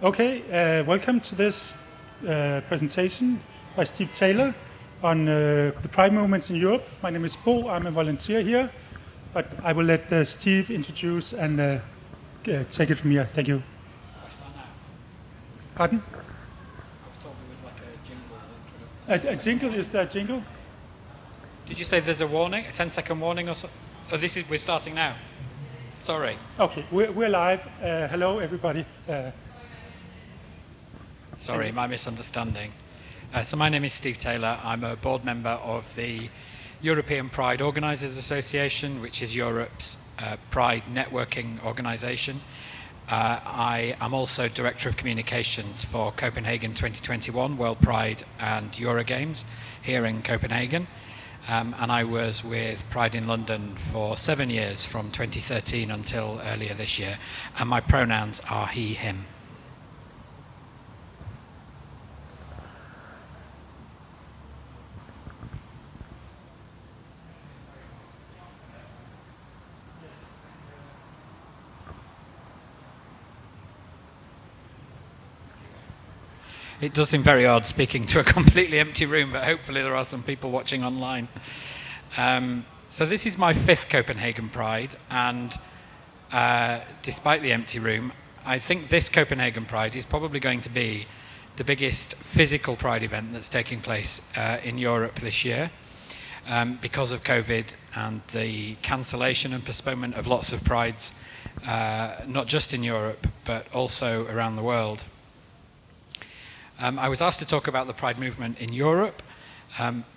Okay, welcome to this presentation by Steve Taylor on the Pride movements in Europe. My name is Bo, I'm a volunteer here, but I will let Steve introduce and take it from here. Thank you. I start now. Pardon? I was told there was like a jingle. A jingle? Is there a jingle? Did you say there's a warning, a 10-second warning or so? Oh, we're starting now. Sorry. Okay, we're live. Hello, everybody. Sorry, my misunderstanding. So my name is Steve Taylor. I'm a board member of the European Pride Organisers Association, which is Europe's Pride networking organisation. I am also Director of Communications for Copenhagen 2021, World Pride and Eurogames here in Copenhagen. And I was with Pride in London for 7 years, from 2013 until earlier this year. And my pronouns are he, him. It does seem very odd speaking to a completely empty room, but hopefully there are some people watching online. So this is my 5th Copenhagen Pride, and despite the empty room, I think this Copenhagen Pride is probably going to be the biggest physical Pride event that's taking place in Europe this year, because of COVID and the cancellation and postponement of lots of Prides, not just in Europe, but also around the world. I was asked to talk about the Pride movement in Europe,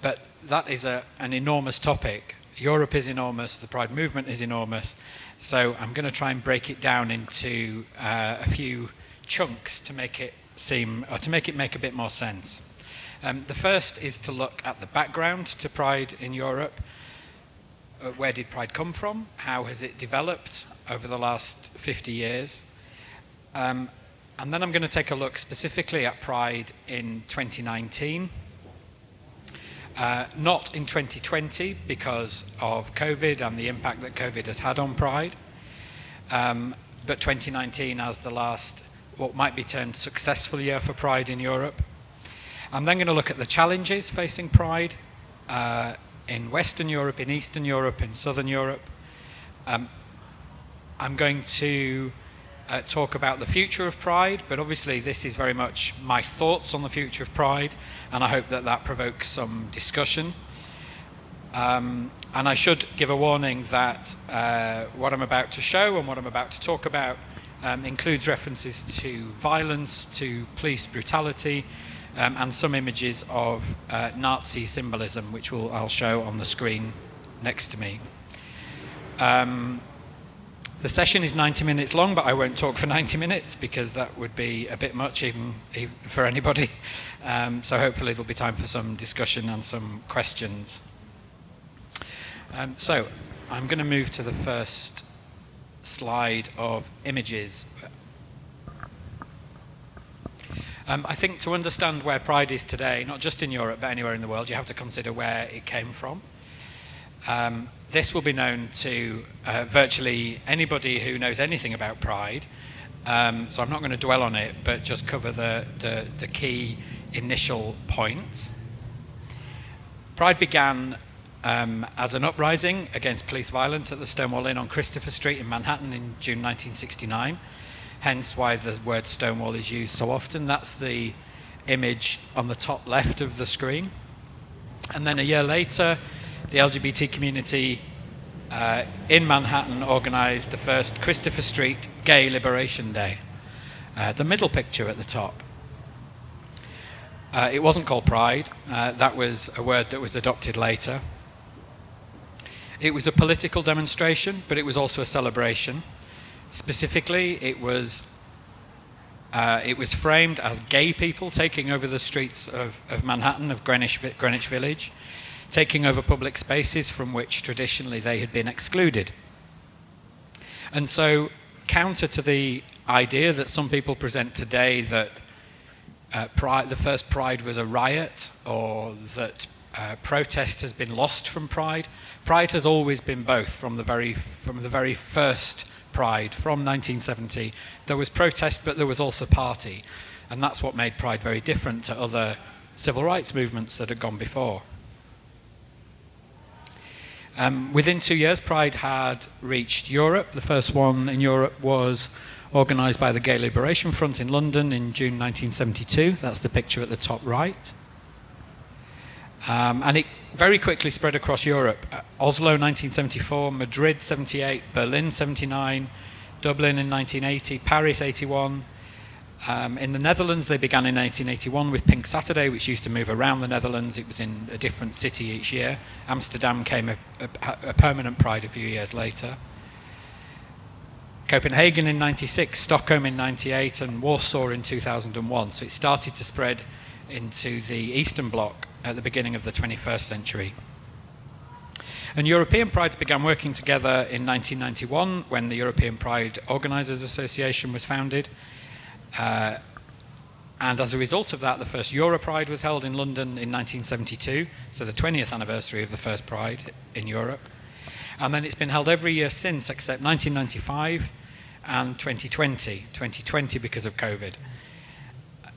but that is an enormous topic. Europe is enormous, the Pride movement is enormous, so I'm going to try and break it down into a few chunks to make it make a bit more sense. The first is to look at the background to Pride in Europe. Where did Pride come from? How has it developed over the last 50 years? And then I'm going to take a look specifically at Pride in 2019. Not in 2020 because of COVID and the impact that COVID has had on Pride, but 2019 as the last, what might be termed successful year for Pride in Europe. I'm then going to look at the challenges facing Pride in Western Europe, in Eastern Europe, in Southern Europe. I'm going to talk about the future of Pride, but obviously this is very much my thoughts on the future of Pride, and I hope that that provokes some discussion. And I should give a warning that what I'm about to show and what I'm about to talk about includes references to violence, to police brutality, and some images of Nazi symbolism, which I'll show on the screen next to me. The session is 90 minutes long, but I won't talk for 90 minutes because that would be a bit much even for anybody. So hopefully there'll be time for some discussion and some questions. So I'm going to move to the first slide of images. I think to understand where Pride is today, not just in Europe but anywhere in the world, you have to consider where it came from. This will be known to virtually anybody who knows anything about Pride, so I'm not going to dwell on it, but just cover the key initial points. Pride began as an uprising against police violence at the Stonewall Inn on Christopher Street in Manhattan in June 1969, hence why the word Stonewall is used so often. That's the image on the top left of the screen. And then a year later, the LGBT community in Manhattan organised the first Christopher Street Gay Liberation Day. The middle picture at the top. It wasn't called Pride. That was a word that was adopted later. It was a political demonstration, but it was also a celebration. Specifically, it was framed as gay people taking over the streets of Manhattan, of Greenwich Village, taking over public spaces from which traditionally they had been excluded. And so, counter to the idea that some people present today that the first Pride was a riot, or that protest has been lost from Pride, Pride has always been both from the very first Pride from 1970. There was protest, but there was also party. And that's what made Pride very different to other civil rights movements that had gone before. Within 2 years, Pride had reached Europe. The first one in Europe was organised by the Gay Liberation Front in London in June 1972. That's the picture at the top right. And it very quickly spread across Europe. Oslo 1974, Madrid 78, Berlin 79, Dublin in 1980, Paris 81. In the Netherlands, they began in 1881 with Pink Saturday, which used to move around the Netherlands. It was in a different city each year. Amsterdam came a permanent Pride a few years later. Copenhagen in 96, Stockholm in 98, and Warsaw in 2001. So it started to spread into the Eastern Bloc at the beginning of the 21st century. And European Prides began working together in 1991 when the European Pride Organisers Association was founded. And as a result of that, the first Europride was held in London in 1972, so the 20th anniversary of the first Pride in Europe. And then it's been held every year since, except 1995 and 2020. 2020 because of COVID.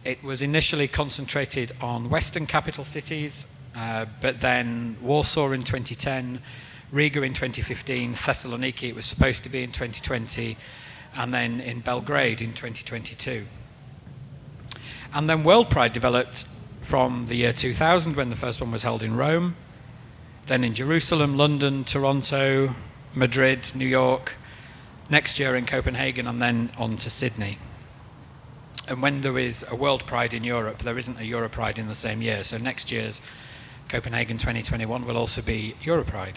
It was initially concentrated on Western capital cities, but then Warsaw in 2010, Riga in 2015, Thessaloniki it was supposed to be in 2020, and then in Belgrade in 2022. And then World Pride developed from the year 2000 when the first one was held in Rome, then in Jerusalem, London, Toronto, Madrid, New York, next year in Copenhagen, and then on to Sydney. And when there is a World Pride in Europe, there isn't a Europride in the same year. So next year's Copenhagen 2021 will also be Europride.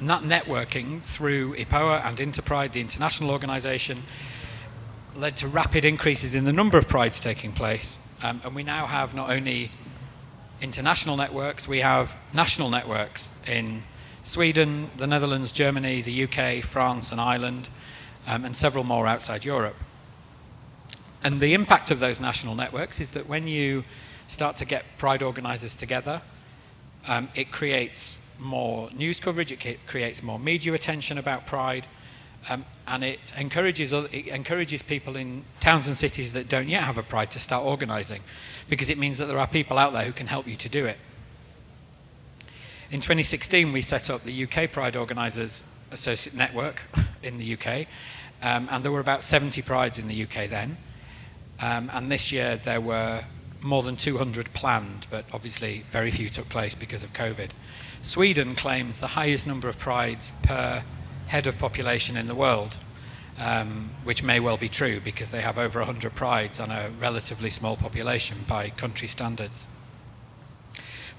And that networking through EPOA and Interpride, the international organisation, led to rapid increases in the number of prides taking place. And we now have not only international networks, we have national networks in Sweden, the Netherlands, Germany, the UK, France and Ireland, and several more outside Europe. And the impact of those national networks is that when you start to get Pride organisers together, it creates more news coverage, it creates more media attention about Pride, and it encourages people in towns and cities that don't yet have a Pride to start organising, because it means that there are people out there who can help you to do it. In 2016, we set up the UK Pride Organisers Association Network in the UK, and there were about 70 Prides in the UK then. And this year there were more than 200 planned, but obviously very few took place because of COVID. Sweden claims the highest number of prides per head of population in the world, which may well be true because they have over 100 prides on a relatively small population by country standards.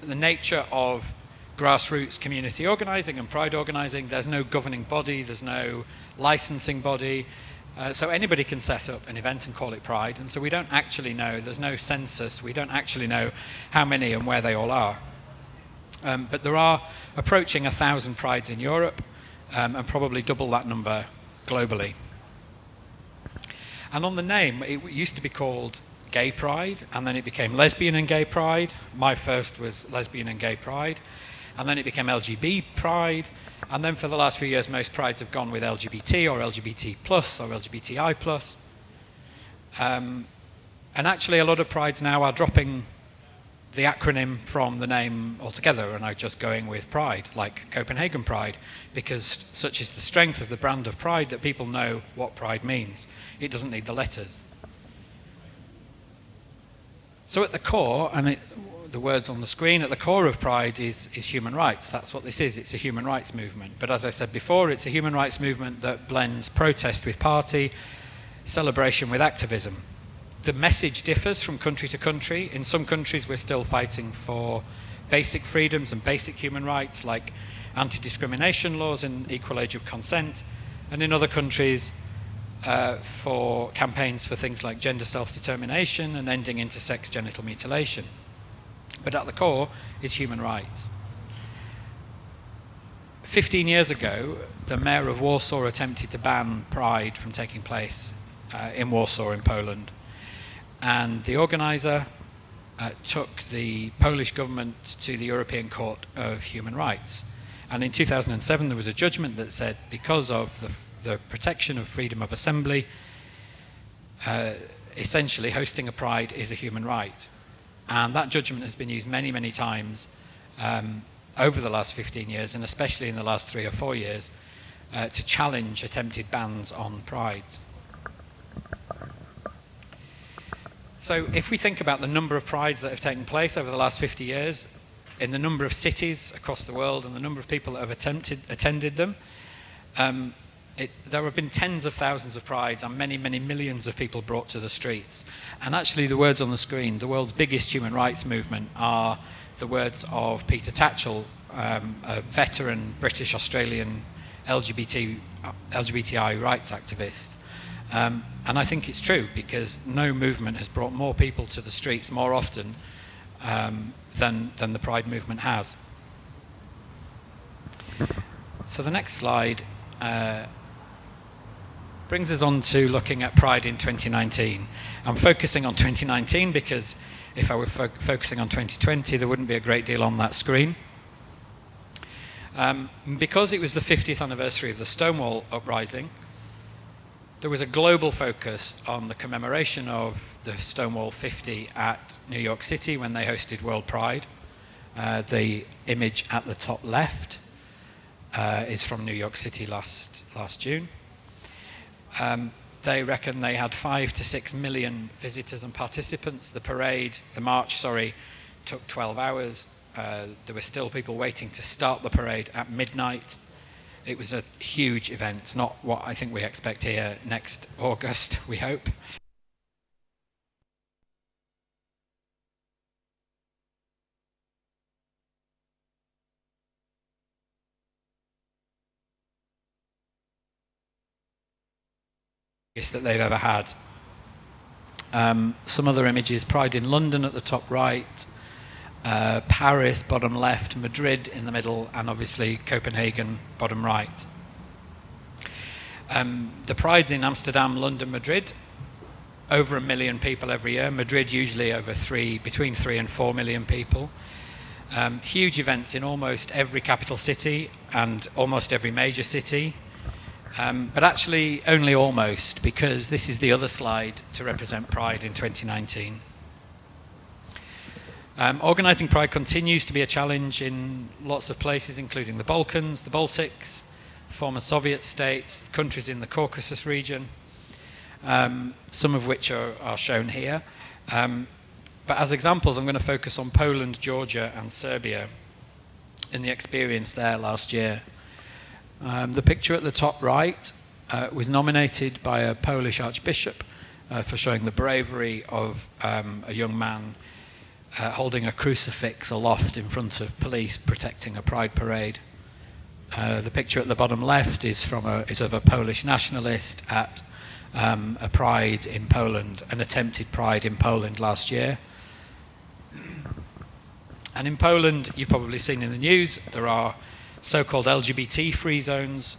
But the nature of grassroots community organising and pride organising, there's no governing body, there's no licensing body, so anybody can set up an event and call it Pride, and so we don't actually know, there's no census, we don't actually know how many and where they all are. But there are approaching 1,000 prides in Europe, and probably double that number globally. And on the name, it used to be called Gay Pride, and then it became Lesbian and Gay Pride. My first was Lesbian and Gay Pride, and then it became LGBT Pride, and then for the last few years, most prides have gone with LGBT or LGBT plus or LGBTI plus. And actually, a lot of prides now are dropping the acronym from the name altogether and are just going with Pride, like Copenhagen Pride, because such is the strength of the brand of Pride that people know what Pride means. It doesn't need the letters. So at the core, and the words on the screen, at the core of Pride is human rights. That's what this is. It's a human rights movement. But as I said before, it's a human rights movement that blends protest with party, celebration with activism. The message differs from country to country. In some countries, we're still fighting for basic freedoms and basic human rights, like anti-discrimination laws and equal age of consent. And in other countries, for campaigns for things like gender self-determination and ending intersex genital mutilation. But at the core is human rights. 15 years ago, the mayor of Warsaw attempted to ban Pride from taking place in Warsaw in Poland. And the organizer took the Polish government to the European Court of Human Rights. And in 2007, there was a judgment that said because of the protection of freedom of assembly. Essentially, hosting a pride is a human right. And that judgment has been used many, many times over the last 15 years, and especially in the last 3 or 4 years, to challenge attempted bans on prides. So if we think about the number of prides that have taken place over the last 50 years, in the number of cities across the world and the number of people that have attended them, there have been tens of thousands of prides and many, many millions of people brought to the streets. And actually the words on the screen, the world's biggest human rights movement, are the words of Peter Tatchell, a veteran British-Australian LGBTI rights activist. And I think it's true, because no movement has brought more people to the streets more often than the Pride movement has. So the next slide brings us on to looking at Pride in 2019. I'm focusing on 2019 because if I were focusing on 2020, there wouldn't be a great deal on that screen. Because it was the 50th anniversary of the Stonewall Uprising, there was a global focus on the commemoration of the Stonewall 50 at New York City when they hosted World Pride. The image at the top left is from New York City last June. They reckon they had 5 to 6 million visitors and participants. The march, took 12 hours. There were still people waiting to start the parade at midnight. It was a huge event, not what I think we expect here next August, we hope. That they've ever had. Some other images: Pride in London at the top right, Paris bottom left, Madrid in the middle, and obviously Copenhagen bottom right. The prides in Amsterdam, London, Madrid, over 1 million people every year. Madrid usually between 3 and 4 million people. Huge events in almost every capital city and almost every major city. But actually only almost, because this is the other slide to represent Pride in 2019. Organising Pride continues to be a challenge in lots of places, including the Balkans, the Baltics, former Soviet states, countries in the Caucasus region, some of which are shown here. But as examples, I'm going to focus on Poland, Georgia, and Serbia in the experience there last year. The picture at the top right was nominated by a Polish archbishop for showing the bravery of a young man holding a crucifix aloft in front of police protecting a pride parade. The picture at the bottom left is of a Polish nationalist at a pride in Poland, an attempted pride in Poland last year. And in Poland, you've probably seen in the news, there are so-called LGBT-free zones.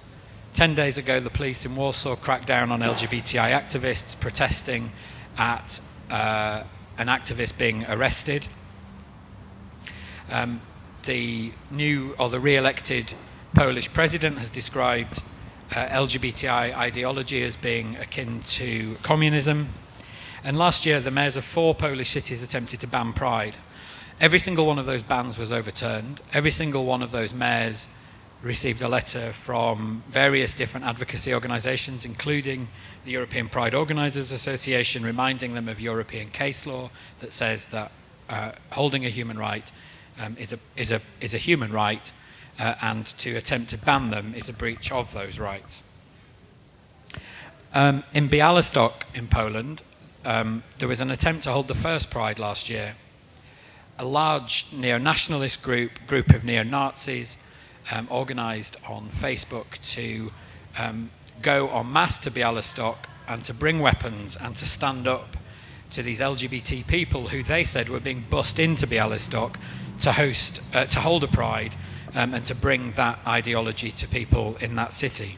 10 days ago, the police in Warsaw cracked down on LGBTI activists protesting at an activist being arrested. The re-elected Polish president has described LGBTI ideology as being akin to communism. And last year, the mayors of 4 Polish cities attempted to ban Pride. Every single one of those bans was overturned. Every single one of those mayors received a letter from various different advocacy organisations, including the European Pride Organisers Association, reminding them of European case law that says that holding a human right is a human right, and to attempt to ban them is a breach of those rights. In Białystok in Poland, there was an attempt to hold the first Pride last year. A large neo-nationalist group of neo-Nazis organised on Facebook to go en masse to Białystok and to bring weapons and to stand up to these LGBT people who they said were being bussed into Białystok to hold a pride and to bring that ideology to people in that city.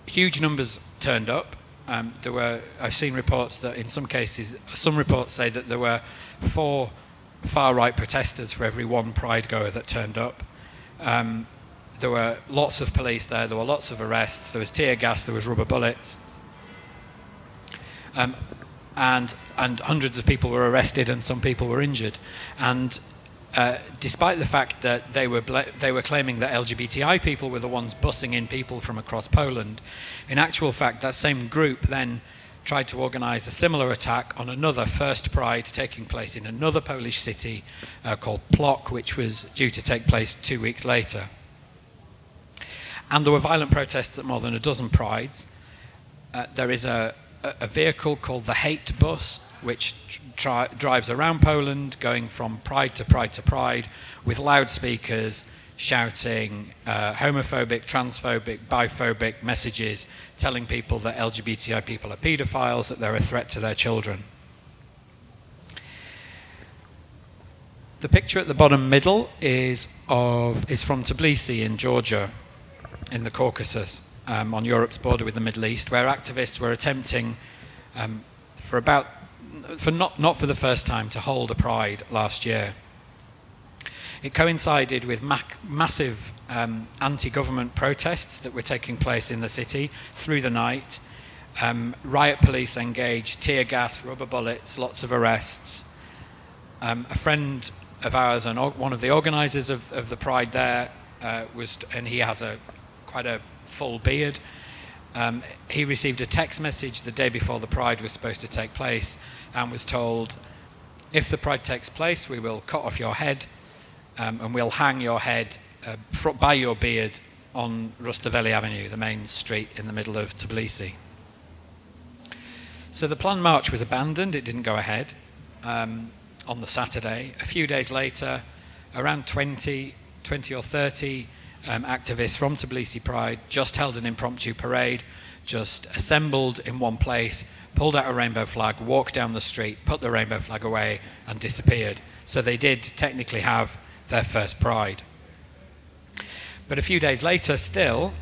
Huge numbers turned up. I've seen reports that in some cases, some reports say that there were 4 far-right protesters for every 1 Pride goer that turned up. there were lots of police there were lots of arrests, there was tear gas, there was rubber bullets. And hundreds of people were arrested and some people were injured. And despite the fact that they were claiming that LGBTI people were the ones bussing in people from across Poland, in actual fact, that same group then tried to organise a similar attack on another first Pride taking place in another Polish city called Plock, which was due to take place 2 weeks later. And there were violent protests at more than a dozen Prides. There is a vehicle called the Hate Bus, which drives around Poland, going from Pride to Pride to Pride, with loudspeakers shouting homophobic, transphobic, biphobic messages, telling people that LGBTI people are paedophiles, that they're a threat to their children. The picture at the bottom middle is from Tbilisi in Georgia, in the Caucasus, on Europe's border with the Middle East, where activists were attempting, not for the first time, to hold a Pride last year. It coincided with massive anti-government protests that were taking place in the city through the night. Riot police engaged, tear gas, rubber bullets, lots of arrests. A friend of ours and one of the organisers of the Pride there and he has quite a full beard. He received a text message the day before the Pride was supposed to take place and was told, if the Pride takes place, we will cut off your head and we'll hang your head by your beard on Rustaveli Avenue, the main street in the middle of Tbilisi. So the planned march was abandoned, it didn't go ahead on the Saturday. A few days later, around 20 or 30 activists from Tbilisi Pride just held an impromptu parade, just assembled in one place, pulled out a rainbow flag, walked down the street, put the rainbow flag away and disappeared. So they did technically have their first Pride. But a few days later still,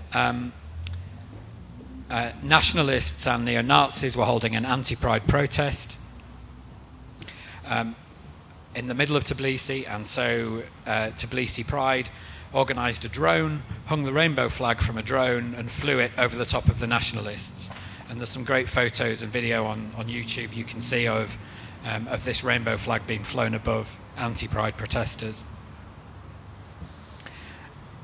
nationalists and neo-Nazis were holding an anti-Pride protest in the middle of Tbilisi, and so Tbilisi Pride organised a drone, hung the rainbow flag from a drone and flew it over the top of the nationalists. And there's some great photos and video on YouTube you can see of this rainbow flag being flown above anti-Pride protesters.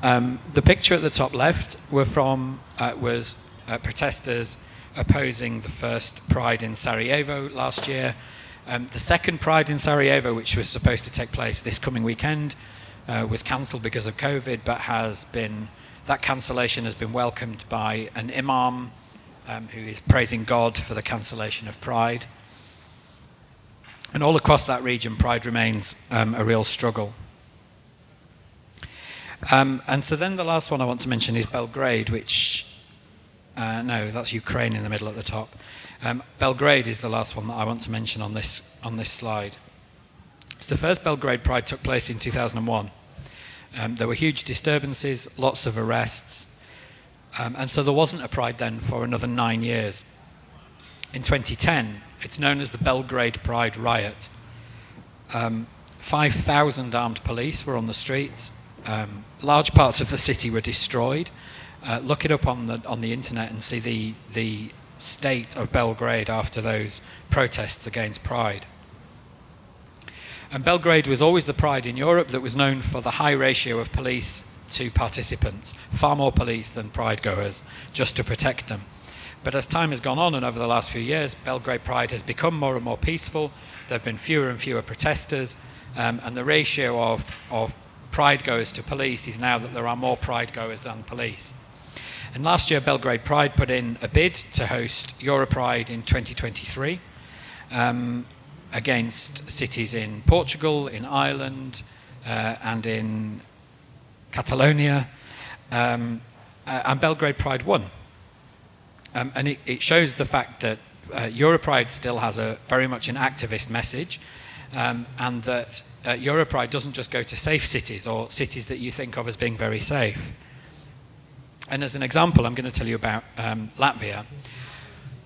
The picture at the top left was protesters opposing the first Pride in Sarajevo last year. The second Pride in Sarajevo, which was supposed to take place this coming weekend, was cancelled because of COVID, but that cancellation has been welcomed by an imam who is praising God for the cancellation of Pride. And all across that region, Pride remains a real struggle. And so then the last one I want to mention is Belgrade, which, no, that's Ukraine in the middle at the top. Belgrade is the last one that I want to mention on this slide. So the first Belgrade Pride took place in 2001. There were huge disturbances, lots of arrests, and so there wasn't a Pride then for another 9 years. In 2010, it's known as the Belgrade Pride Riot. 5,000 armed police were on the streets. Large parts of the city were destroyed. Look it up on the internet and see the state of Belgrade after those protests against Pride. And Belgrade was always the Pride in Europe that was known for the high ratio of police to participants, far more police than Pride goers, just to protect them. But as time has gone on and over the last few years, Belgrade Pride has become more and more peaceful. There have been fewer and fewer protesters, and the ratio of Pride goers to police is now that there are more Pride goers than police. And last year, Belgrade Pride put in a bid to host Europride in 2023 against cities in Portugal, in Ireland, and in Catalonia. And Belgrade Pride won. And it shows the fact that Europride still has very much an activist message, and that Europride doesn't just go to safe cities or cities that you think of as being very safe. And as an example, I'm going to tell you about Latvia,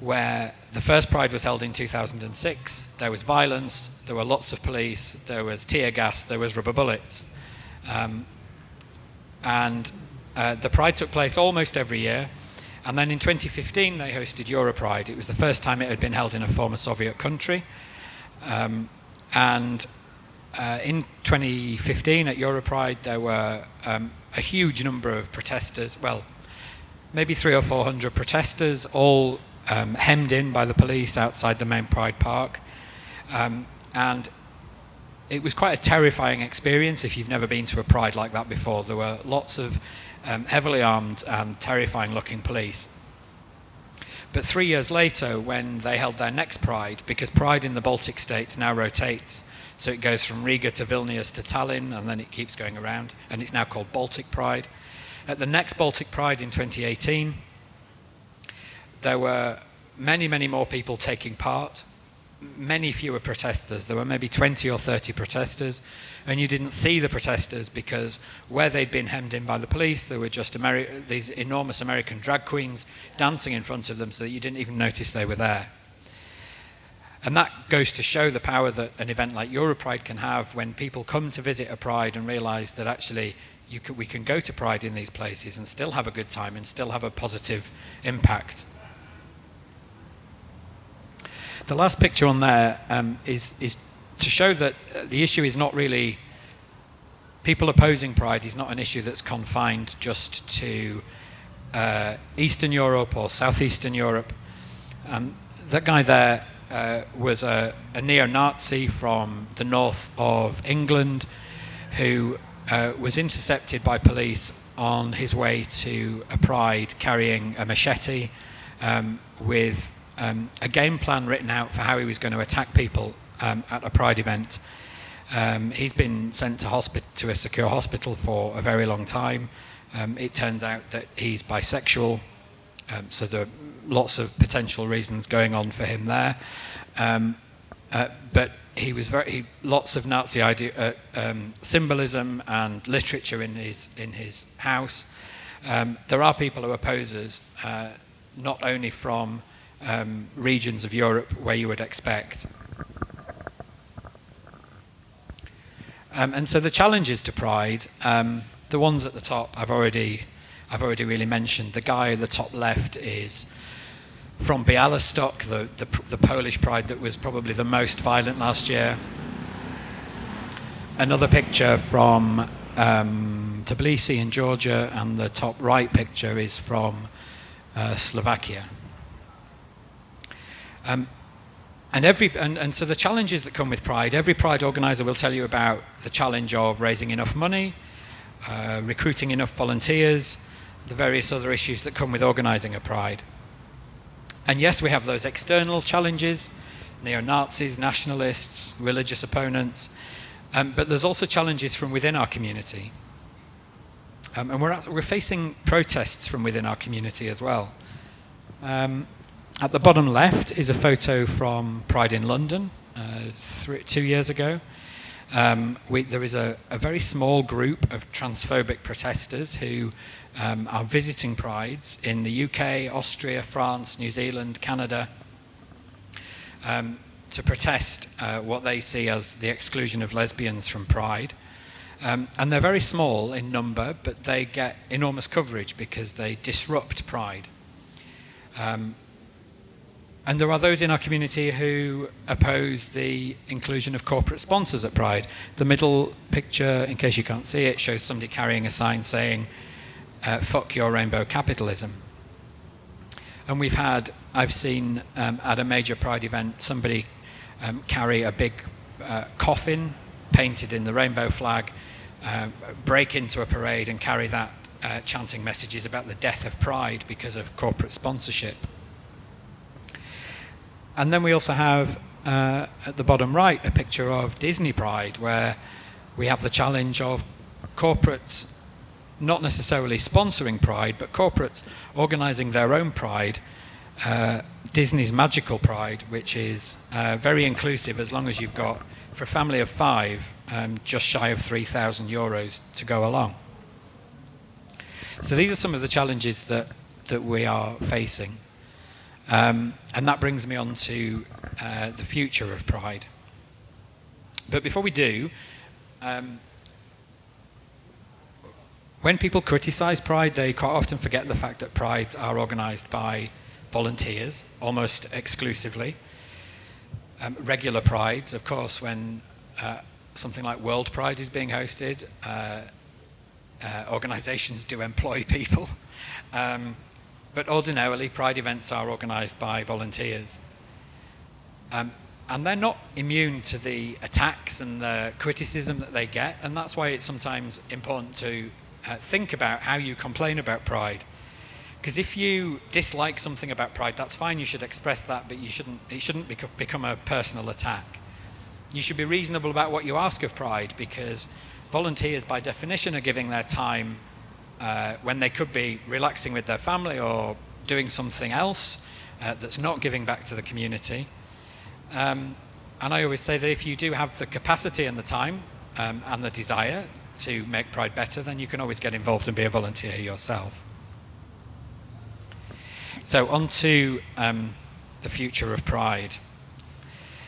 where the first Pride was held in 2006. There was violence, there were lots of police, there was tear gas, there was rubber bullets. And the Pride took place almost every year. And then in 2015, they hosted Europride. It was the first time it had been held in a former Soviet country. In 2015 at Europride, there were a huge number of protesters, well, maybe 300 or 400 protesters, all hemmed in by the police outside the main Pride Park. And it was quite a terrifying experience if you've never been to a Pride like that before. There were lots of heavily armed and terrifying looking police. But 3 years later, when they held their next Pride, because Pride in the Baltic states now rotates, so it goes from Riga to Vilnius to Tallinn, and then it keeps going around, and it's now called Baltic Pride. At the next Baltic Pride in 2018, there were many, many more people taking part, many fewer protesters. There were maybe 20 or 30 protesters, and you didn't see the protesters because where they'd been hemmed in by the police, there were just these enormous American drag queens dancing in front of them so that you didn't even notice they were there. And that goes to show the power that an event like Europride can have when people come to visit a Pride and realise that actually we can go to Pride in these places and still have a good time and still have a positive impact. The last picture on there is to show that the issue is not really people opposing Pride is not an issue that's confined just to Eastern Europe or Southeastern Europe. That guy there was a neo-Nazi from the north of England who was intercepted by police on his way to a Pride carrying a machete with a game plan written out for how he was going to attack people at a Pride event. He's been sent to a secure hospital for a very long time. It turned out that he's bisexual, so there are lots of potential reasons going on for him there. But he was lots of Nazi symbolism and literature in his house. There are people who are opposers, not only from regions of Europe where you would expect. And so the challenges to Pride, the ones at the top I've already really mentioned. The guy at the top left is from Białystok, the Polish Pride that was probably the most violent last year. Another picture from Tbilisi in Georgia, and the top right picture is from Slovakia. And so the challenges that come with Pride, every Pride organizer will tell you about the challenge of raising enough money, recruiting enough volunteers, the various other issues that come with organizing a Pride. And yes, we have those external challenges, neo-Nazis, nationalists, religious opponents, but there's also challenges from within our community. And we're facing protests from within our community as well. At the bottom left is a photo from Pride in London 2 years ago. There is a very small group of transphobic protesters who are visiting Prides in the UK, Austria, France, New Zealand, Canada, to protest what they see as the exclusion of lesbians from Pride. And they're very small in number, but they get enormous coverage because they disrupt Pride. And there are those in our community who oppose the inclusion of corporate sponsors at Pride. The middle picture, in case you can't see it, shows somebody carrying a sign saying, "Fuck your rainbow capitalism." And I've seen at a major Pride event, somebody carry a big coffin painted in the rainbow flag, break into a parade and carry that chanting messages about the death of Pride because of corporate sponsorship. And then we also have, at the bottom right, a picture of Disney Pride, where we have the challenge of corporates not necessarily sponsoring Pride, but corporates organizing their own Pride, Disney's Magical Pride, which is very inclusive as long as you've got, for a family of 5, just shy of €3,000 to go along. So these are some of the challenges that we are facing. And that brings me on to the future of Pride. But before we do, when people criticise Pride, they quite often forget the fact that Prides are organised by volunteers, almost exclusively. Regular Prides, of course, when something like World Pride is being hosted, organisations do employ people. But ordinarily, Pride events are organised by volunteers. And they're not immune to the attacks and the criticism that they get, and that's why it's sometimes important to think about how you complain about Pride. Because if you dislike something about Pride, that's fine, you should express that, but it shouldn't become a personal attack. You should be reasonable about what you ask of Pride, because volunteers by definition are giving their time when they could be relaxing with their family or doing something else that's not giving back to the community. And I always say that if you do have the capacity and the time and the desire to make Pride better, then you can always get involved and be a volunteer yourself. So on to the future of Pride.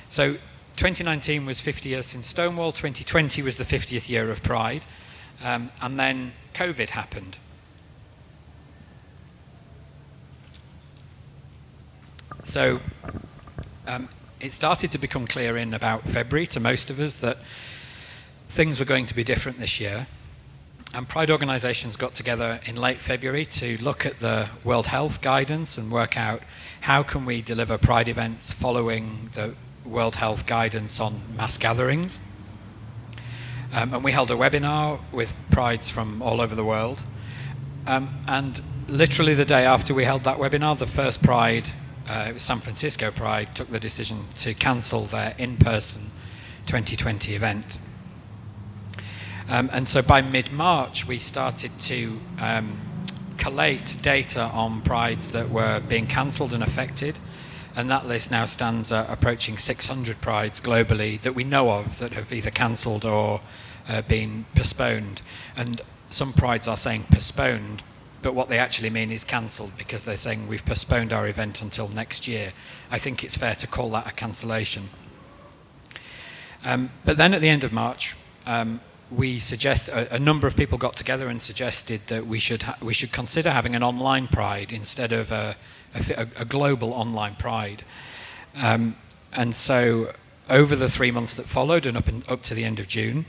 So 2019 was 50 years since Stonewall, 2020 was the 50th year of Pride, and then COVID happened. So it started to become clear in about February to most of us that things were going to be different this year. And Pride organisations got together in late February to look at the World Health guidance and work out how can we deliver Pride events following the World Health guidance on mass gatherings. And we held a webinar with Prides from all over the world. And literally the day after we held that webinar, the first Pride, it was San Francisco Pride, took the decision to cancel their in-person 2020 event. And so by mid-March, we started to collate data on Prides that were being cancelled and affected. And that list now stands approaching 600 Prides globally that we know of that have either cancelled or been postponed. And some Prides are saying postponed, but what they actually mean is cancelled, because they're saying we've postponed our event until next year. I think it's fair to call that a cancellation. But then at the end of March, we suggest a number of people got together and suggested that we should consider having an online Pride instead of a global online Pride. And so over the 3 months that followed and up to the end of June,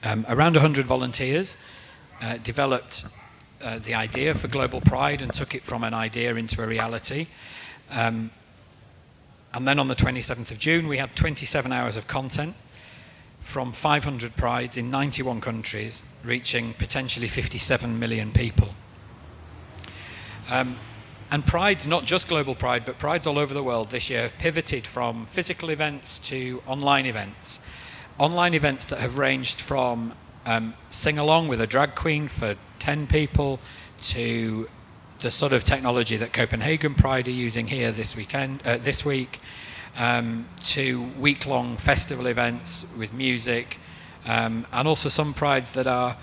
around 100 volunteers developed the idea for Global Pride and took it from an idea into a reality. And then on the 27th of June, we had 27 hours of content from 500 Prides in 91 countries, reaching potentially 57 million people. And Prides, not just Global Pride, but Prides all over the world this year have pivoted from physical events to online events. Online events that have ranged from sing-along with a drag queen for 10 people to the sort of technology that Copenhagen Pride are using here this week, to week-long festival events with music, and also some Prides that are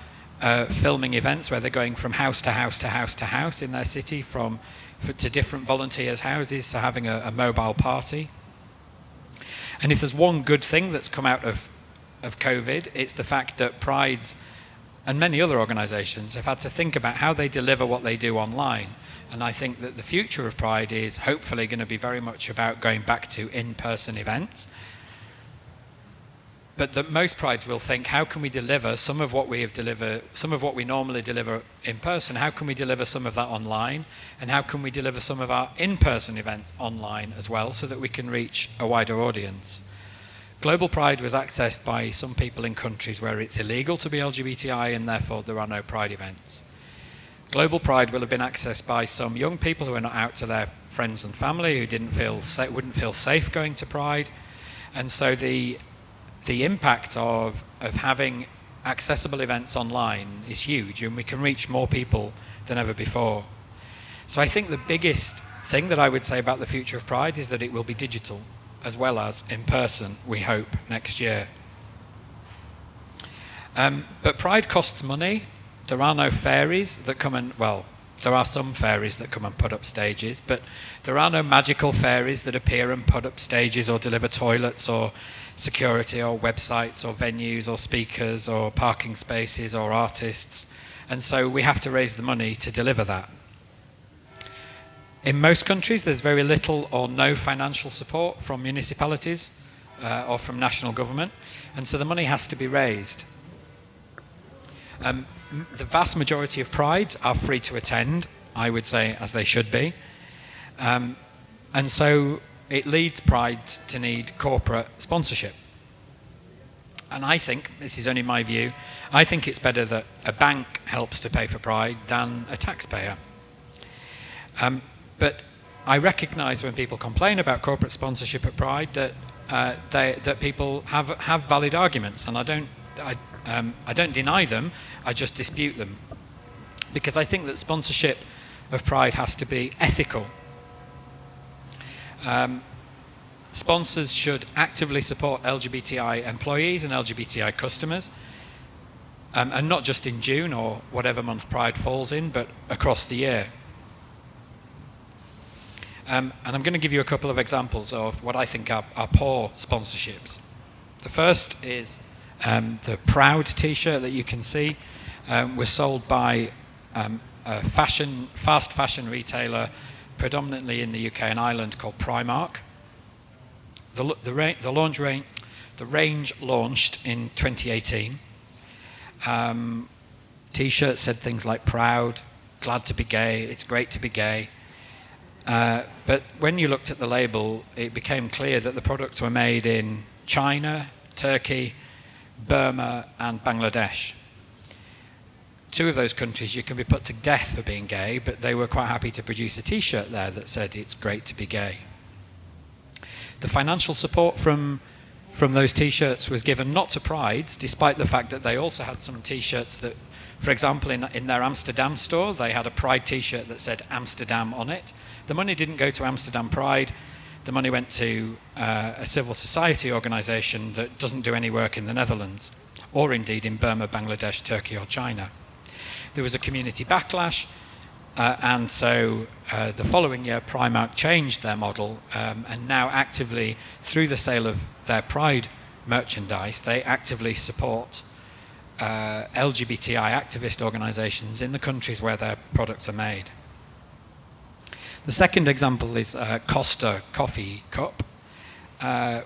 filming events where they're going from house to house to house to house in their city, to different volunteers' houses, to having a mobile party. And if there's one good thing that's come out of COVID, it's the fact that Prides and many other organisations have had to think about how they deliver what they do online. And I think that the future of Pride is hopefully going to be very much about going back to in-person events. But that most Prides will think, how can we deliver some of what we normally deliver in person, how can we deliver some of that online? And how can we deliver some of our in-person events online as well, so that we can reach a wider audience? Global Pride was accessed by some people in countries where it's illegal to be LGBTI and therefore there are no Pride events. Global Pride will have been accessed by some young people who are not out to their friends and family, who wouldn't feel safe going to Pride. And so the impact of having accessible events online is huge, and we can reach more people than ever before. So I think the biggest thing that I would say about the future of Pride is that it will be digital as well as in person, we hope, next year. But Pride costs money. There are no fairies that come and, well, There are some fairies that come and put up stages, but there are no magical fairies that appear and put up stages or deliver toilets or security or websites or venues or speakers or parking spaces or artists. And so we have to raise the money to deliver that. In most countries, there's very little or no financial support from municipalities or from national government, and so the money has to be raised. The vast majority of prides are free to attend, I would say, as they should be. And so it leads prides to need corporate sponsorship. And I think, this is only my view, I think it's better that a bank helps to pay for pride than a taxpayer. But I recognise when people complain about corporate sponsorship at Pride that people have valid arguments, and I don't deny them, I just dispute them. Because I think that sponsorship of Pride has to be ethical. Sponsors should actively support LGBTI employees and LGBTI customers, and not just in June or whatever month Pride falls in, but across the year. And I'm going to give you a couple of examples of what I think are poor sponsorships. The first is the Proud t-shirt that you can see was sold by a fast fashion retailer predominantly in the UK and Ireland called Primark. The range launched in 2018. T-shirts said things like proud, glad to be gay, it's great to be gay. But when you looked at the label, it became clear that the products were made in China, Turkey, Burma, and Bangladesh. 2 of those countries you can be put to death for being gay, but they were quite happy to produce a t-shirt there that said it's great to be gay. The financial support from those t-shirts was given not to prides, despite the fact that they also had some t-shirts that, for example, in their Amsterdam store, they had a Pride t-shirt that said Amsterdam on it. The money didn't go to Amsterdam Pride. The money went to a civil society organisation that doesn't do any work in the Netherlands, or indeed in Burma, Bangladesh, Turkey or China. There was a community backlash, and so the following year Primark changed their model, and now actively, through the sale of their Pride merchandise, they actively support LGBTI activist organisations in the countries where their products are made. The second example is Costa Coffee Cup,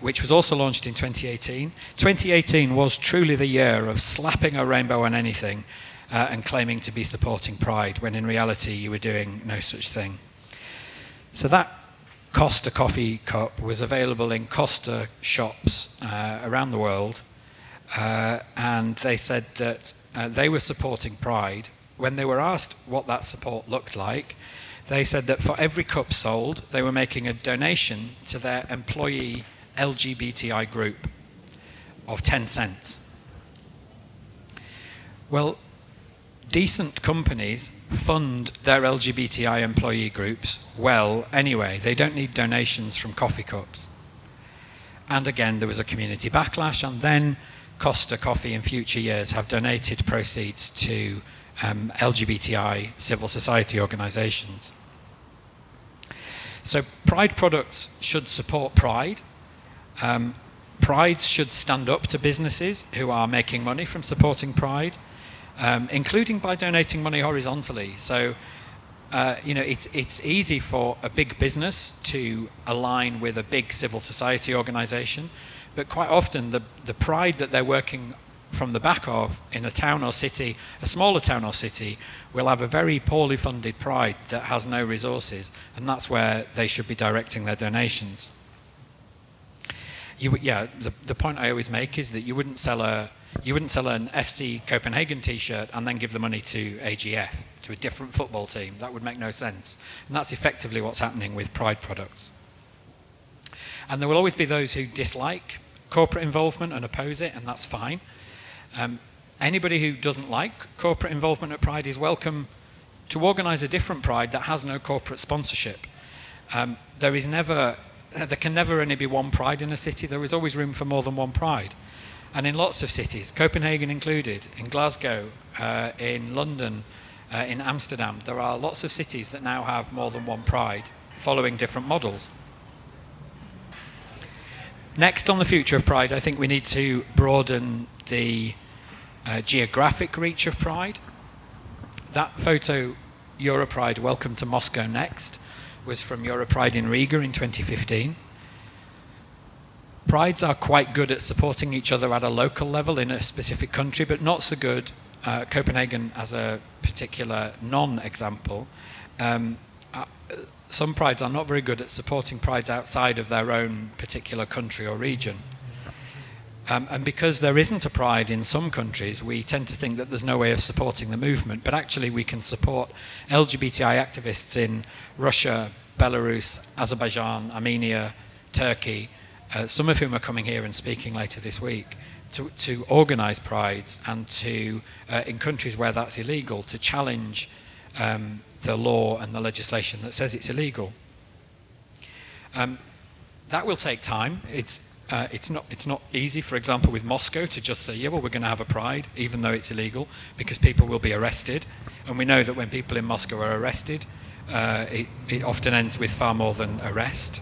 which was also launched in 2018. 2018 was truly the year of slapping a rainbow on anything and claiming to be supporting Pride, when in reality you were doing no such thing. So that Costa Coffee Cup was available in Costa shops around the world, and they said that they were supporting Pride. When they were asked what that support looked like, they said that for every cup sold, they were making a donation to their employee LGBTI group of 10 cents. Well, decent companies fund their LGBTI employee groups well anyway. They don't need donations from coffee cups. And again, there was a community backlash, and then Costa Coffee in future years have donated proceeds to LGBTI civil society organisations. So Pride products should support Pride. Prides should stand up to businesses who are making money from supporting Pride, including by donating money horizontally. So, it's easy for a big business to align with a big civil society organisation, but quite often the Pride that they're working from the back of in a town or city, a smaller town or city, will have a very poorly funded Pride that has no resources, and that's where they should be directing their donations. The point I always make is that you wouldn't sell an FC Copenhagen t-shirt and then give the money to AGF, to a different football team. That would make no sense. And that's effectively what's happening with Pride products. And there will always be those who dislike corporate involvement and oppose it, and that's fine. Anybody who doesn't like corporate involvement at Pride is welcome to organise a different Pride that has no corporate sponsorship. There can never only be one Pride in a city. There is always room for more than one Pride. And in lots of cities, Copenhagen included, in Glasgow, in London, in Amsterdam. There are lots of cities that now have more than one Pride, following different models. Next, on the future of Pride, I think we need to broaden the geographic reach of Pride. That photo, Europride, Welcome to Moscow Next, was from Europride in Riga in 2015. Prides are quite good at supporting each other at a local level in a specific country, but not so good, Copenhagen as a particular non-example. Some prides are not very good at supporting prides outside of their own particular country or region. And because there isn't a pride in some countries, we tend to think that there's no way of supporting the movement. But actually we can support LGBTI activists in Russia, Belarus, Azerbaijan, Armenia, Turkey, some of whom are coming here and speaking later this week, to organise prides and to, in countries where that's illegal, to challenge the law and the legislation that says it's illegal. That will take time. It's not easy, for example, with Moscow to just say, yeah, well, we're going to have a pride, even though it's illegal, because people will be arrested. And we know that when people in Moscow are arrested, it often ends with far more than arrest.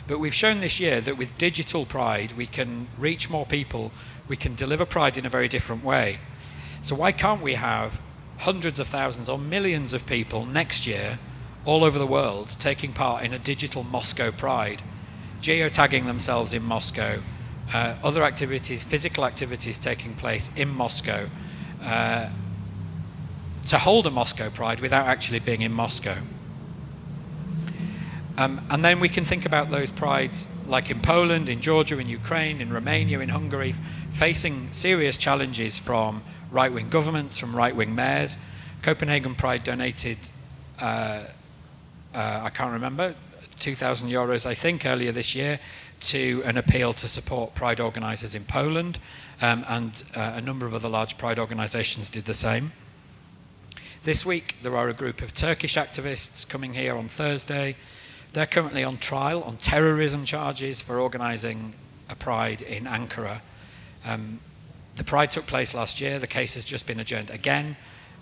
But we've shown this year that with digital Pride, we can reach more people, we can deliver Pride in a very different way. So why can't we have hundreds of thousands or millions of people next year all over the world taking part in a digital Moscow Pride, geotagging themselves in Moscow, other activities, physical activities taking place in Moscow, to hold a Moscow Pride without actually being in Moscow. And then we can think about those prides like in Poland, in Georgia, in Ukraine, in Romania, in Hungary, facing serious challenges from right-wing governments, from right-wing mayors. Copenhagen Pride donated, I can't remember, 2,000 euros, I think, earlier this year to an appeal to support Pride organisers in Poland, and a number of other large Pride organisations did the same. This week, there are a group of Turkish activists coming here on Thursday. They're currently on trial on terrorism charges for organising a Pride in Ankara. The Pride took place last year. The case has just been adjourned again.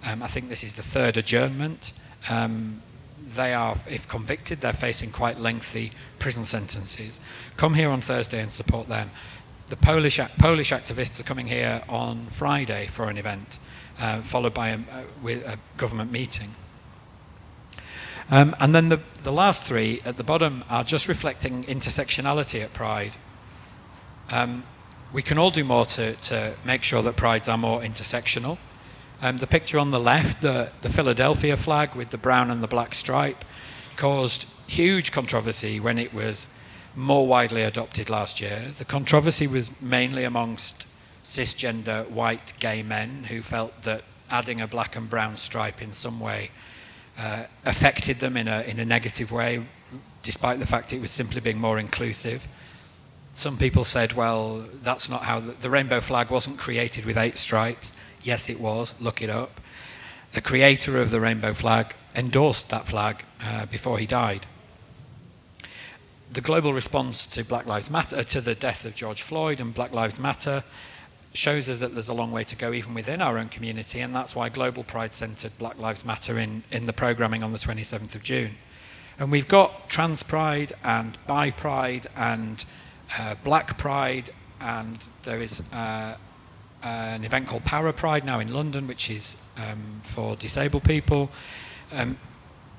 I think this is the third adjournment. They are, if convicted, they're facing quite lengthy prison sentences. Come here on Thursday and support them. The Polish activists are coming here on Friday for an event, followed by a government meeting. And then the last three at the bottom are just reflecting intersectionality at Pride. We can all do more to make sure that Prides are more intersectional. The picture on the left, the Philadelphia flag with the brown and the black stripe, caused huge controversy when it was more widely adopted last year. The controversy was mainly amongst cisgender white gay men who felt that adding a black and brown stripe in some way affected them in a negative way, despite the fact it was simply being more inclusive. Some people said, well, that's not how the rainbow flag wasn't created with 8 stripes. Yes, it was. Look it up. The creator of the rainbow flag endorsed that flag before he died. The global response to Black Lives Matter, to the death of George Floyd and Black Lives Matter, shows us that there's a long way to go even within our own community, and that's why Global Pride centred Black Lives Matter in the programming on the 27th of June. And we've got Trans Pride and Bi Pride and Black Pride, and there is an event called Para Pride now in London, which is for disabled people.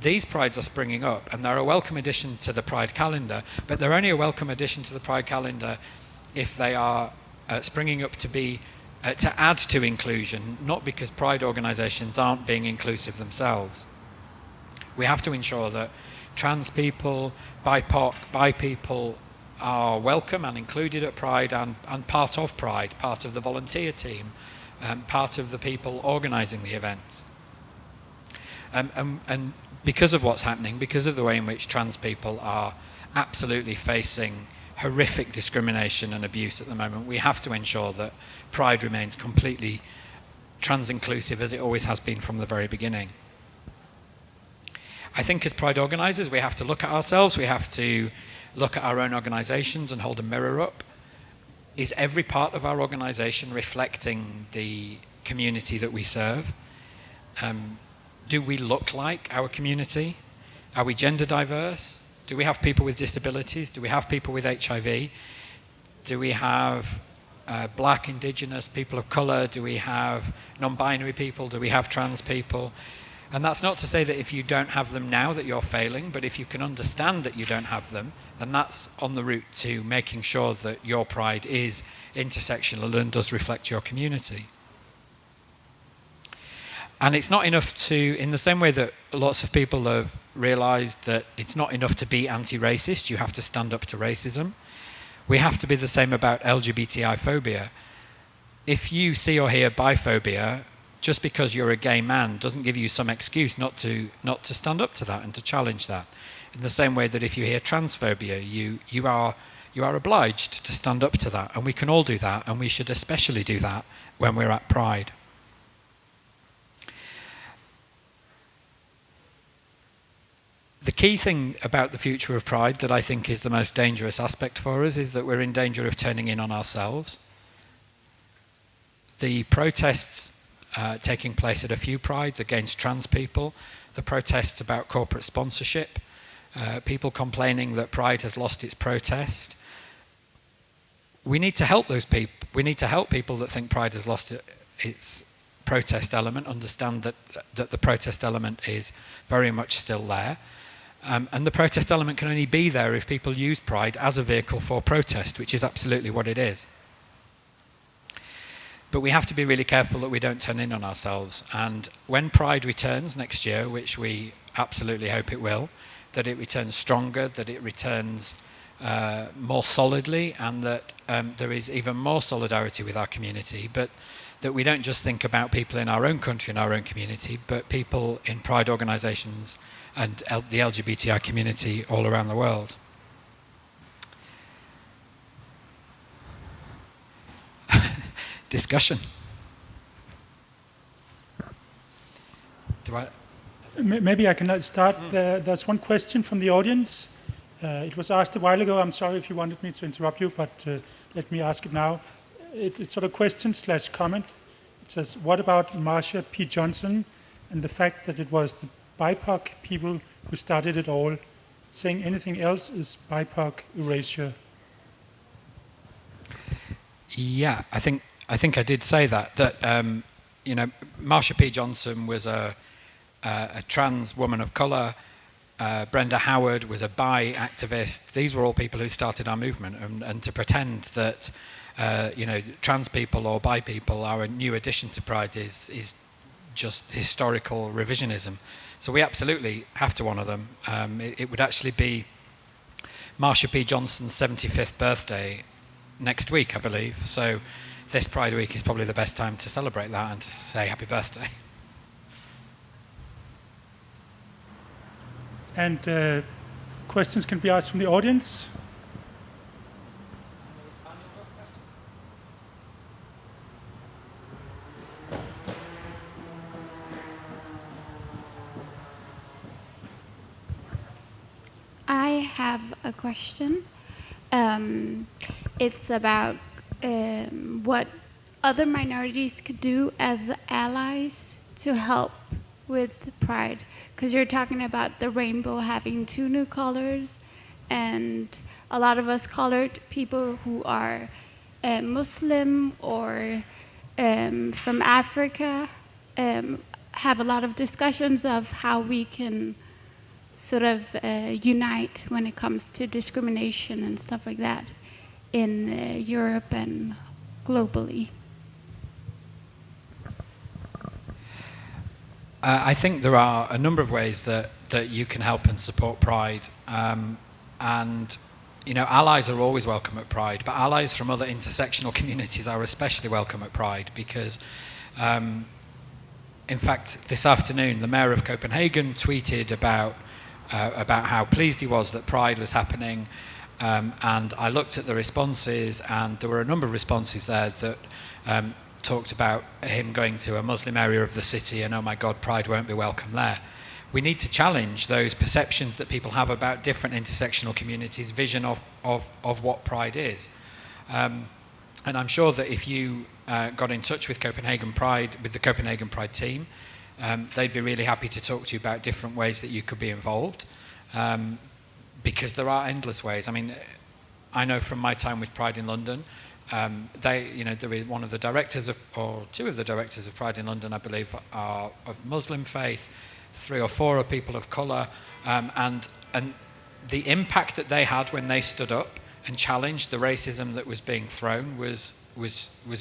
These prides are springing up, and they're a welcome addition to the Pride calendar, but they're only a welcome addition to the Pride calendar if they are springing up to add to inclusion, not because Pride organisations aren't being inclusive themselves. We have to ensure that trans people, BIPOC, bi people are welcome and included at Pride and part of Pride, part of the volunteer team, part of the people organising the events. And because of what's happening, because of the way in which trans people are absolutely facing horrific discrimination and abuse at the moment, we have to ensure that Pride remains completely trans-inclusive, as it always has been from the very beginning. I think as Pride organisers, we have to look at ourselves, we have to look at our own organisations and hold a mirror up. Is every part of our organisation reflecting the community that we serve? Do we look like our community? Are we gender diverse? Do we have people with disabilities? Do we have people with HIV? Do we have black, indigenous, people of colour? Do we have non-binary people? Do we have trans people? And that's not to say that if you don't have them now that you're failing, but if you can understand that you don't have them, then that's on the route to making sure that your pride is intersectional and does reflect your community. And it's not enough to, in the same way that lots of people have realised that it's not enough to be anti-racist, you have to stand up to racism. We have to be the same about LGBTI phobia. If you see or hear biphobia, just because you're a gay man doesn't give you some excuse not to stand up to that and to challenge that. In the same way that if you hear transphobia, you are obliged to stand up to that, and we can all do that, and we should especially do that when we're at Pride. The key thing about the future of Pride that I think is the most dangerous aspect for us is that we're in danger of turning in on ourselves. The protests taking place at a few Prides against trans people, the protests about corporate sponsorship, people complaining that Pride has lost its protest. We need to help those people. We need to help people that think Pride has lost its protest element, understand that the protest element is very much still there. And the protest element can only be there if people use Pride as a vehicle for protest, which is absolutely what it is. But we have to be really careful that we don't turn in on ourselves. And when Pride returns next year, which we absolutely hope it will, that it returns stronger, that it returns more solidly, and that there is even more solidarity with our community, but that we don't just think about people in our own country and our own community, but people in Pride organisations and the LGBTI community all around the world. Discussion. Maybe I can start. There's one question from the audience. It was asked a while ago. I'm sorry if you wanted me to interrupt you, but let me ask it now. It's sort of question/comment. It says, what about Marsha P. Johnson and the fact that it was the BIPOC people who started it all? Saying anything else is BIPOC erasure. Yeah, I think I did say that Marsha P. Johnson was a trans woman of colour. Brenda Howard was a bi activist. These were all people who started our movement, and to pretend that trans people or bi people are a new addition to Pride is just historical revisionism. So we absolutely have to honour them. It would actually be Marsha P. Johnson's 75th birthday next week, I believe. So this Pride Week is probably the best time to celebrate that and to say happy birthday. And questions can be asked from the audience. I have a question. It's about what other minorities could do as allies to help with Pride, because you're talking about the rainbow having 2 new colors, and a lot of us colored people who are Muslim or from Africa have a lot of discussions of how we can sort of unite when it comes to discrimination and stuff like that in Europe and globally. I think there are a number of ways that you can help and support Pride, and allies are always welcome at Pride, but allies from other intersectional communities are especially welcome at Pride because, in fact, this afternoon the Mayor of Copenhagen tweeted about how pleased he was that Pride was happening, and I looked at the responses, and there were a number of responses there that talked about him going to a Muslim area of the city and, oh my God, Pride won't be welcome there. We need to challenge those perceptions that people have about different intersectional communities' vision of what Pride is. And I'm sure that if you got in touch with the Copenhagen Pride team, they'd be really happy to talk to you about different ways that you could be involved, because there are endless ways. I mean, I know from my time with Pride in London, there is one of the directors or two of the directors of Pride in London, I believe, are of Muslim faith. 3 or 4 are people of colour, and the impact that they had when they stood up and challenged the racism that was being thrown was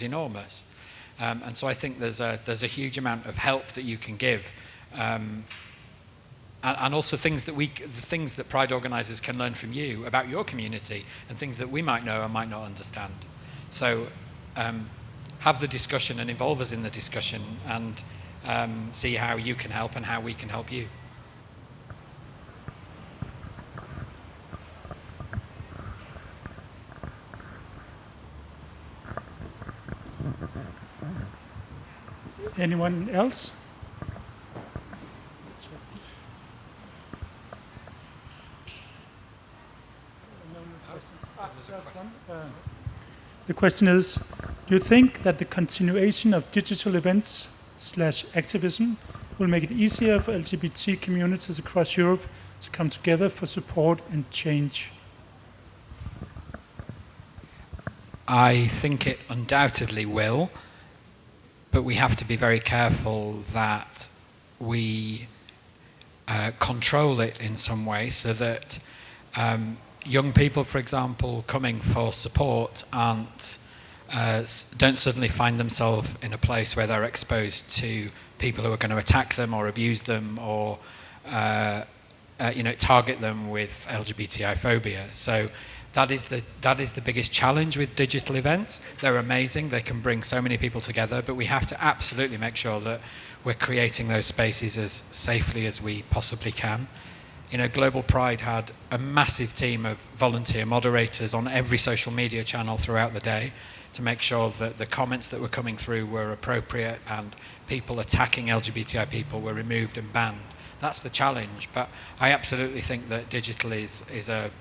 enormous. And so I think there's a huge amount of help that you can give, and also the things that Pride organisers can learn from you about your community, and things that we might know and might not understand. So have the discussion and involve us in the discussion, and see how you can help and how we can help you. Anyone else? The question is, do you think that the continuation of digital events / activism will make it easier for LGBT communities across Europe to come together for support and change? I think it undoubtedly will, but we have to be very careful that we control it in some way, so that young people, for example, coming for support don't suddenly find themselves in a place where they're exposed to people who are going to attack them or abuse them or target them with LGBTI phobia. So that is the biggest challenge with digital events. They're amazing, they can bring so many people together, but we have to absolutely make sure that we're creating those spaces as safely as we possibly can. Global Pride had a massive team of volunteer moderators on every social media channel throughout the day to make sure that the comments that were coming through were appropriate and people attacking LGBTI people were removed and banned. That's the challenge, but I absolutely think that digital is a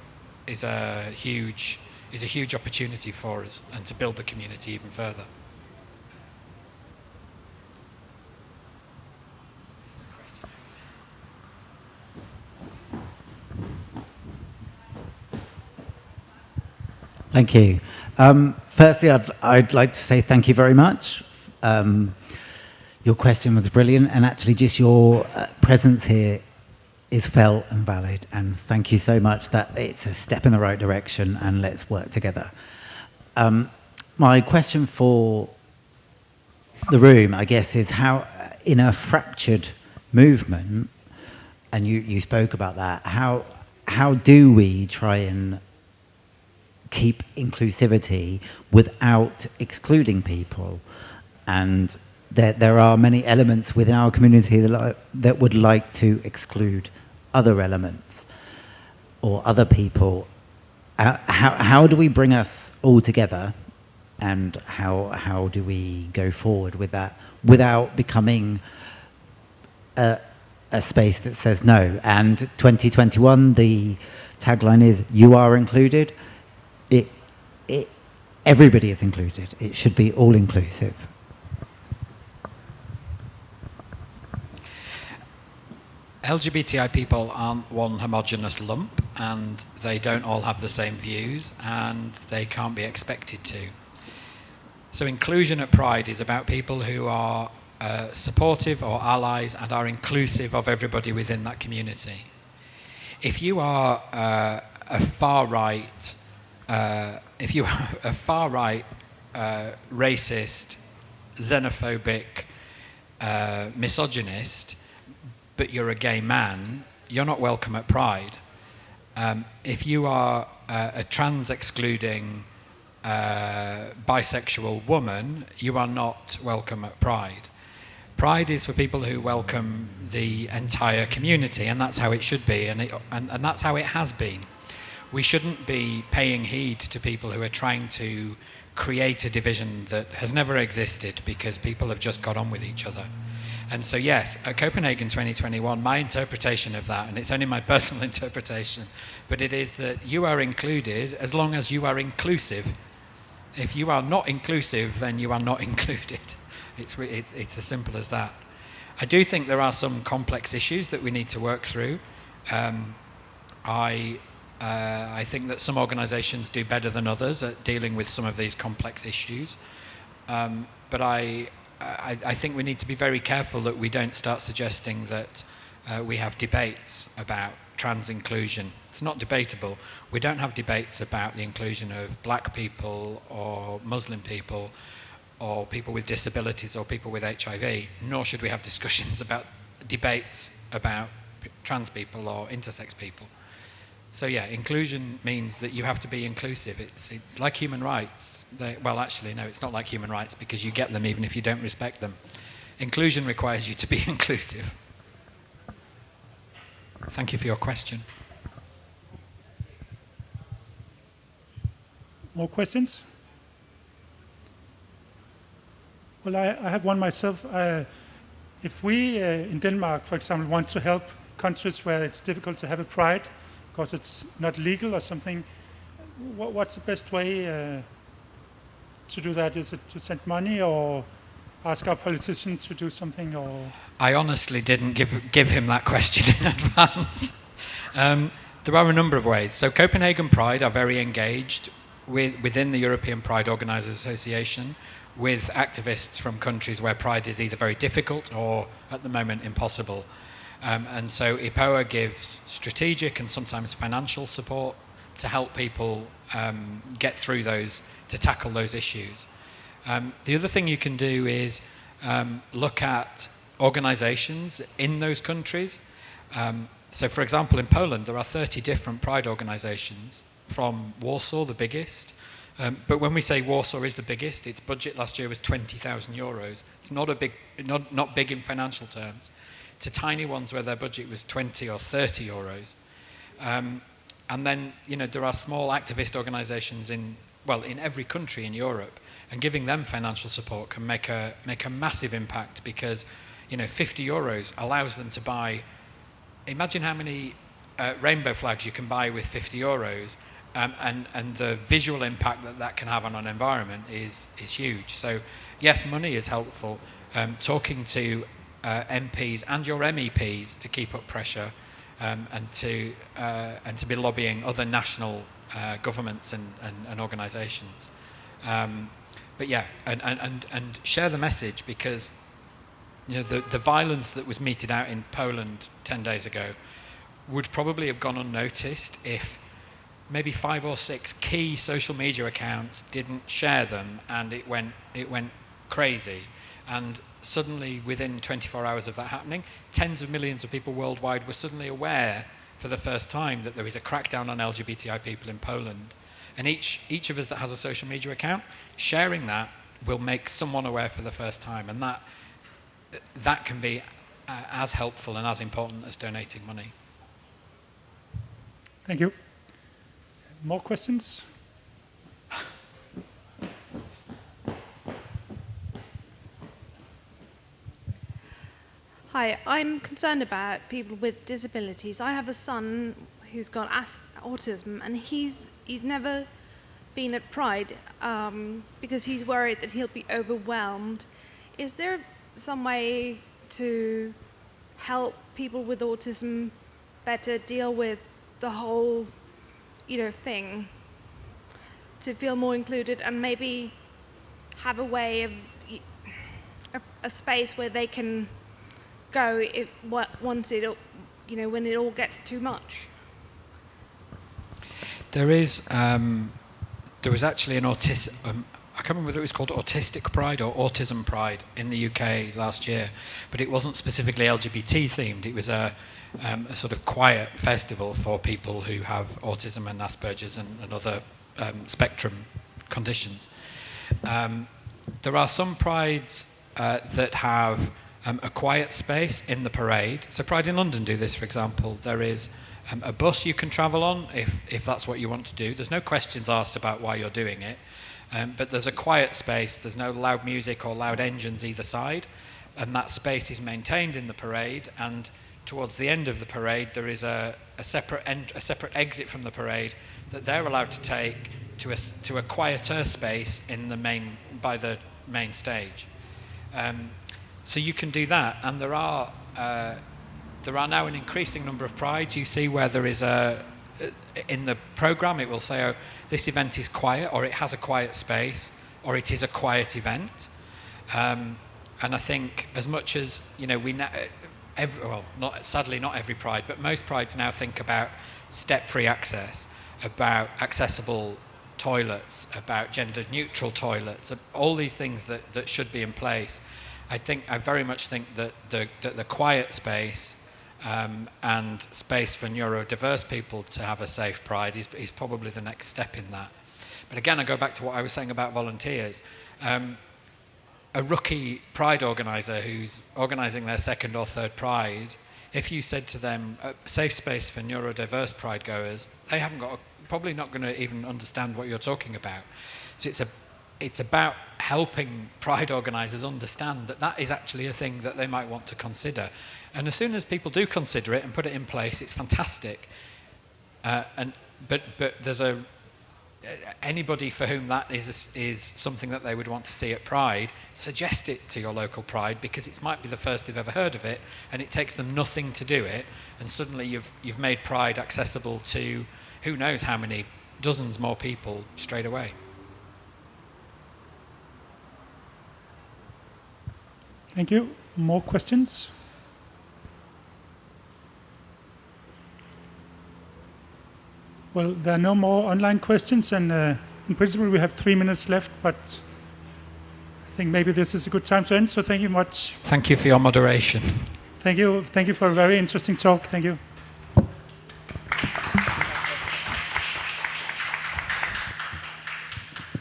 huge opportunity for us, and to build the community even further. Thank you. Firstly, I'd like to say thank you very much. Your question was brilliant, and actually just your presence here is felt and valid, and thank you so much. That it's a step in the right direction, and let's work together. My question for the room, I guess, is how, in a fractured movement, and you spoke about that, how do we try and keep inclusivity without excluding people? And there are many elements within our community that would like to exclude other elements or other people. How do we bring us all together, and how do we go forward with that without becoming a space that says no? And 2021, the tagline is "You are included." Everybody is included. It should be all inclusive. LGBTI people aren't one homogenous lump, and they don't all have the same views, and they can't be expected to. So inclusion at Pride is about people who are supportive or allies and are inclusive of everybody within that community. If you are a far-right racist, xenophobic, misogynist, but you're a gay man, you're not welcome at Pride. If you are a trans-excluding bisexual woman, you are not welcome at Pride. Pride is for people who welcome the entire community, and that's how it should be, and that's how it has been. We shouldn't be paying heed to people who are trying to create a division that has never existed because people have just got on with each other. And so yes, at Copenhagen 2021, my interpretation of that, and it's only my personal interpretation, but it is that you are included as long as you are inclusive. If you are not inclusive, then you are not included. It's as simple as that. I do think there are some complex issues that we need to work through. I think that some organisations do better than others at dealing with some of these complex issues. But I think we need to be very careful that we don't start suggesting that we have debates about trans inclusion. It's not debatable. We don't have debates about the inclusion of black people or Muslim people or people with disabilities or people with HIV, nor should we have discussions about debates about trans people or intersex people. So yeah, inclusion means that you have to be inclusive. It's like human rights. Well, actually, no, it's not like human rights because you get them even if you don't respect them. Inclusion requires you to be inclusive. Thank you for your question. More questions? Well, I have one myself. If we in Denmark, for example, want to help countries where it's difficult to have a pride because it's not legal or something, what's the best way to do that? Is it to send money or ask our politician to do something? Or I honestly didn't give him that question in advance. There are a number of ways. So Copenhagen Pride are very engaged within the European Pride Organisers Association with activists from countries where pride is either very difficult or, at the moment, impossible. And so EPOA gives strategic and sometimes financial support to help people get through those, to tackle those issues. The other thing you can do is look at organisations in those countries. So, for example, in Poland, there are 30 different pride organisations, from Warsaw, the biggest. But when we say Warsaw is the biggest, its budget last year was 20,000 euros. It's not big in financial terms, to tiny ones where their budget was 20 or 30 euros. And then, there are small activist organisations in every country in Europe, and giving them financial support can make a massive impact because, 50 euros allows them to buy. Imagine how many rainbow flags you can buy with 50 euros, and the visual impact that can have on an environment is huge. So, yes, money is helpful. Talking to MPs and your MEPs to keep up pressure, and to be lobbying other national governments and organisations. But yeah, and share the message because the violence that was meted out in Poland 10 days ago would probably have gone unnoticed if maybe 5 or 6 key social media accounts didn't share them, and it went crazy. And suddenly, within 24 hours of that happening, tens of millions of people worldwide were suddenly aware for the first time that there is a crackdown on LGBTI people in Poland. And each of us that has a social media account, sharing that will make someone aware for the first time. And that can be as helpful and as important as donating money. Thank you. More questions? Hi, I'm concerned about people with disabilities. I have a son who's got autism, and he's never been at Pride because he's worried that he'll be overwhelmed. Is there some way to help people with autism better deal with the whole, thing, to feel more included, and maybe have a way of a space where they can go once when it all gets too much? There was actually an autism. I can't remember whether it was called Autistic Pride or Autism Pride in the UK last year, but it wasn't specifically LGBT themed. It was a sort of quiet festival for people who have autism and Asperger's and other spectrum conditions. There are some prides that have a quiet space in the parade. So Pride in London do this, for example. There is a bus you can travel on if that's what you want to do. There's no questions asked about why you're doing it. But there's a quiet space. There's no loud music or loud engines either side. And that space is maintained in the parade. And towards the end of the parade, there is a separate exit from the parade that they're allowed to take to a quieter space by the main stage. So you can do that, and there are now an increasing number of prides. You see where there is in the program it will say, oh, this event is quiet, or it has a quiet space, or it is a quiet event. And I think as much as, you know, sadly not every Pride, but most Prides now think about step-free access, about accessible toilets, about gender-neutral toilets, all these things that should be in place. I very much think that the quiet space and space for neurodiverse people to have a safe Pride is probably the next step in that. But again, I go back to what I was saying about volunteers. A rookie Pride organiser who's organising their second or third Pride, if you said to them, a safe space for neurodiverse Pride goers, they probably not going to even understand what you're talking about. So it's about helping Pride organisers understand that is actually a thing that they might want to consider. And as soon as people do consider it and put it in place, it's fantastic. But there's anybody for whom that is something that they would want to see at Pride, suggest it to your local Pride, because it might be the first they've ever heard of it, and it takes them nothing to do it, and suddenly you've made Pride accessible to who knows how many dozens more people straight away. Thank you. More questions? Well, there are no more online questions, and in principle we have 3 minutes left, but I think maybe this is a good time to end, so thank you much. Thank you for your moderation. Thank you for a very interesting talk. Thank you.